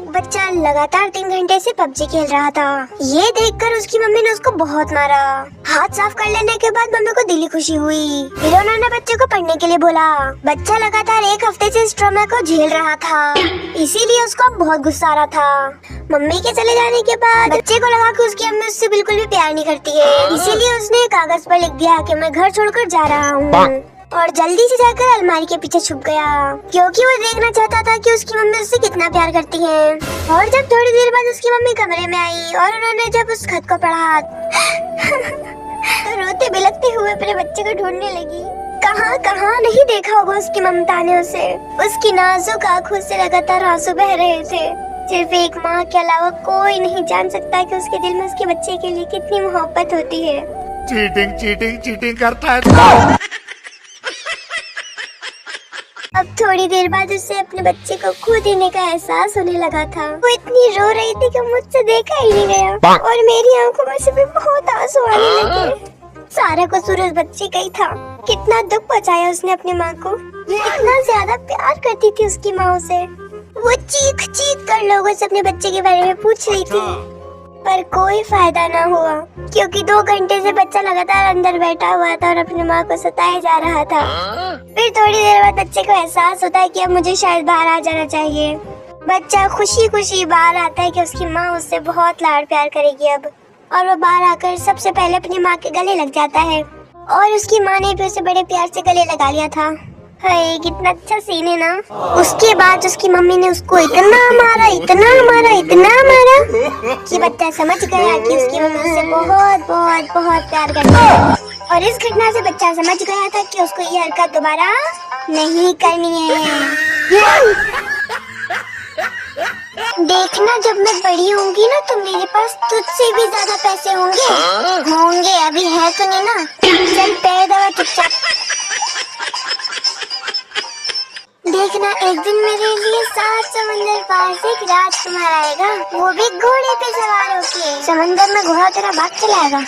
एक बच्चा लगातार 3 घंटे से पबजी खेल रहा था। ये देखकर उसकी मम्मी ने उसको बहुत मारा। हाथ साफ कर लेने के बाद मम्मी को दिली खुशी हुई। फिर उन्होंने बच्चे को पढ़ने के लिए बोला। बच्चा लगातार 1 हफ्ते से इस ट्रॉमा को झेल रहा था, इसीलिए उसको बहुत गुस्सा आ रहा था। मम्मी के चले जाने के बाद बच्चे को लगा कि उसकी अम्मी उससे बिल्कुल भी प्यार नहीं करती है, इसीलिए उसने कागज पर लिख दिया कि मैं घर छोड़कर जा रहा हूँ, और जल्दी से जाकर अलमारी के पीछे छुप गया, क्योंकि वो देखना चाहता था कि उसकी मम्मी उससे कितना प्यार करती है। और जब थोड़ी देर बाद उसकी मम्मी कमरे में आई और उन्होंने जब उस खत को पढ़ा तो रोते बिलखते हुए अपने बच्चे को ढूंढने लगी। कहाँ नहीं देखा होगा उसकी ममता ने उसे। उसकी नाजुक आंखों से लगातार आंसू बह रहे थे। सिर्फ एक माँ के अलावा कोई नहीं जान सकता कि उसके दिल में उसके बच्चे के लिए कितनी मोहब्बत होती है। चीटिंग करता है। अब थोड़ी देर बाद उसे अपने बच्चे को खो देने का एहसास होने लगा था। वो इतनी रो रही थी कि मुझसे देखा ही नहीं गया और मेरी आंखों में से भी बहुत आंसू आने लगे। सारा कसूर उस बच्चे का ही था। कितना दुख पहुंचाया उसने अपनी माँ को। इतना ज्यादा प्यार करती थी उसकी माँ उसे। वो चीख कर लोगों से अपने बच्चे के बारे में पूछ रही थी, पर कोई फायदा ना हुआ, क्योंकि 2 घंटे से बच्चा लगातार अंदर बैठा हुआ था और अपनी माँ को सताया जा रहा था। फिर थोड़ी देर बाद बच्चे को एहसास होता है कि अब मुझे शायद बाहर आ जाना चाहिए। बच्चा खुशी बाहर आता है कि उसकी माँ उससे बहुत लाड प्यार करेगी अब, और वो बाहर आकर सबसे पहले अपनी माँ के गले लग जाता है, और उसकी माँ ने भी उसे बड़े प्यार से गले लगा लिया था। हाय, कितना अच्छा सीन है ना। उसके बाद उसकी मम्मी ने उसको इतना मारा कि बच्चा समझ गया कि उसकी मम्मी उससे बहुत प्यार करती है। और इस घटना से बच्चा समझ गया था कि उसको ये हरकत दोबारा नहीं करनी है। देखना, जब मैं बड़ी होंगी ना तो मेरे पास तुझसे भी ज्यादा पैसे होंगे। अभी है तो नहीं ना। चल पैर दबा चुपचाप। देखना, एक दिन मेरे लिए 7 समंदर पार से एक राजकुमार आएगा, वो भी घोड़े पे सवार होके। समंदर में घोड़ा तेरा भाग चलाएगा।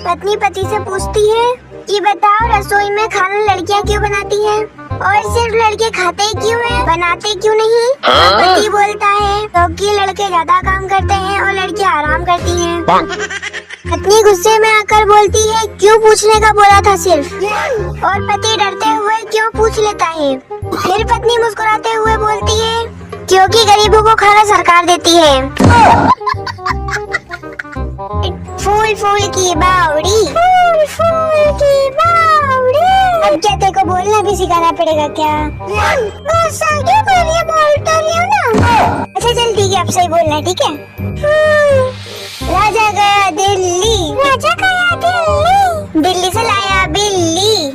पत्नी पति से पूछती है कि बताओ, रसोई में खाना लड़कियां क्यों बनाती हैं? और सिर्फ लड़के खाते ही क्यों हैं, बनाते क्यों नहीं? पति बोलता है क्योंकि लड़के ज्यादा काम करते हैं और लड़कियां आराम करती हैं। पत्नी गुस्से में आकर बोलती है क्यों पूछने का बोला था सिर्फ, और पति डरते हुए क्यों पूछ लेता है। फिर पत्नी मुस्कुराते हुए बोलती है क्योंकि गरीबों को खाना सरकार देती है। फूल की बावड़ी। अब क्या तेरे को बोलना भी सिखाना पड़ेगा क्या? गुस्सा क्यों कर रही है? बोल तो रही हूँ ना। अच्छा चल ठीक है, अब सही बोलना, ठीक है। राजा गया दिल्ली, दिल्ली से लाया बिल्ली,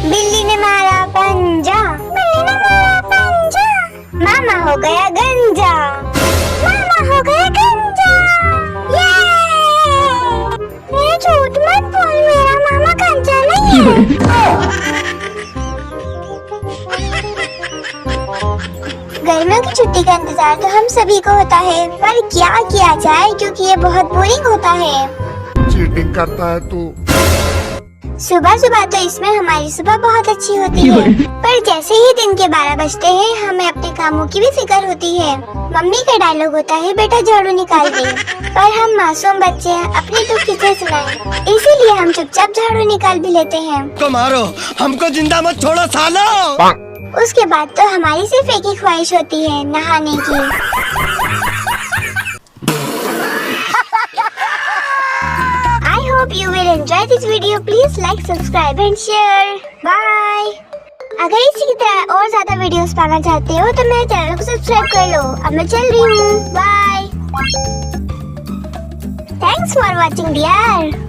बिल्ली ने मारा पंजा, मामा हो गया गंजा, ये झूठ मत बोल, मेरा मामा गंजा नहीं है। गर्मियों की छुट्टी का इंतजार तो हम सभी को होता है, पर क्या किया जाए क्योंकि ये बहुत बोरिंग होता है। चीटिंग करता है तू। सुबह तो इसमें हमारी सुबह बहुत अच्छी होती है, पर जैसे ही दिन के 12 बजते हैं हमें अपने कामों की भी फिक्र होती है। मम्मी का डायलॉग होता है बेटा झाड़ू निकाल दे, पर हम मासूम बच्चे अपने दुख किसे सुनाएं, इसीलिए हम चुपचाप झाड़ू निकाल भी लेते हैं। तो मारो, हमको जिंदा मत छोड़ो सालो। उसके बाद तो हमारी सिर्फ एक ही ख्वाहिश होती है, नहाने की। I hope you will enjoy this video. Please like, subscribe and share. Bye. अगर इसी की तरह और ज्यादा वीडियोस पाना चाहते हो तो मेरे चैनल को सब्सक्राइब कर लो। अब मैं चल रही हूँ। Bye. Thanks for watching, dear.